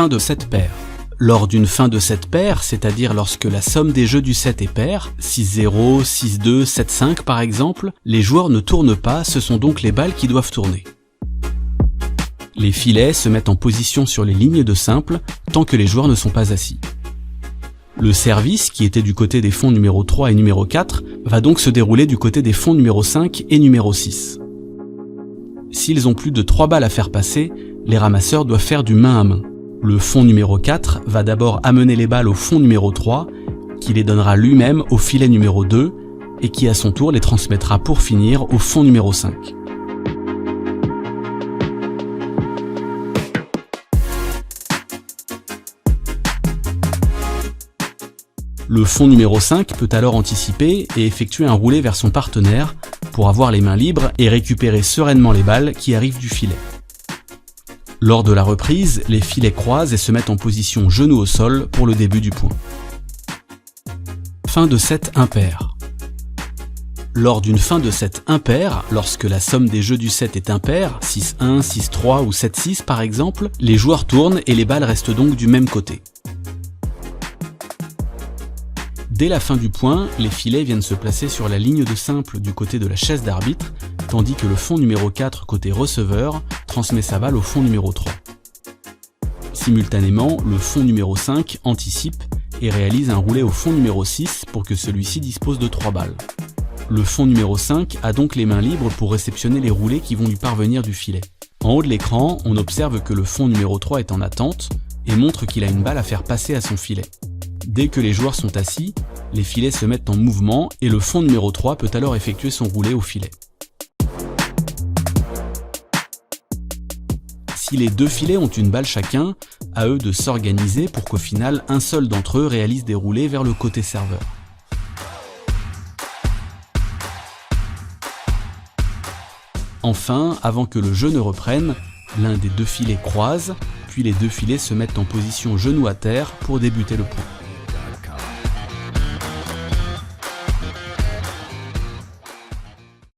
fin de cette paire. Lors d'une fin de cette paire, c'est-à-dire lorsque la somme des jeux du set est paire, 6-0, 6-2, 7-5 par exemple, les joueurs ne tournent pas, ce sont donc les balles qui doivent tourner. Les filets se mettent en position sur les lignes de simple tant que les joueurs ne sont pas assis. Le service, qui était du côté des fonds numéro 3 et numéro 4, va donc se dérouler du côté des fonds numéro 5 et numéro 6. S'ils ont plus de 3 balles à faire passer, les ramasseurs doivent faire du main à main. Le fond numéro 4 va d'abord amener les balles au fond numéro 3, qui les donnera lui-même au filet numéro 2, et qui à son tour les transmettra pour finir au fond numéro 5. Le fond numéro 5 peut alors anticiper et effectuer un roulé vers son partenaire pour avoir les mains libres et récupérer sereinement les balles qui arrivent du filet. Lors de la reprise, les filets croisent et se mettent en position genou au sol pour le début du point. Fin de set impair. Lors d'une fin de set impair, lorsque la somme des jeux du set est impaire, 6-1, 6-3 ou 7-6 par exemple, les joueurs tournent et les balles restent donc du même côté. Dès la fin du point, les filets viennent se placer sur la ligne de simple du côté de la chaise d'arbitre, tandis que le fond numéro 4 côté receveur transmet sa balle au fond numéro 3. Simultanément, le fond numéro 5 anticipe et réalise un roulé au fond numéro 6 pour que celui-ci dispose de 3 balles. Le fond numéro 5 a donc les mains libres pour réceptionner les roulés qui vont lui parvenir du filet. En haut de l'écran, on observe que le fond numéro 3 est en attente et montre qu'il a une balle à faire passer à son filet. Dès que les joueurs sont assis, les filets se mettent en mouvement et le fond numéro 3 peut alors effectuer son roulé au filet. Si les deux filets ont une balle chacun, à eux de s'organiser pour qu'au final, un seul d'entre eux réalise des roulés vers le côté serveur. Enfin, avant que le jeu ne reprenne, l'un des deux filets croise, puis les deux filets se mettent en position genou à terre pour débuter le point.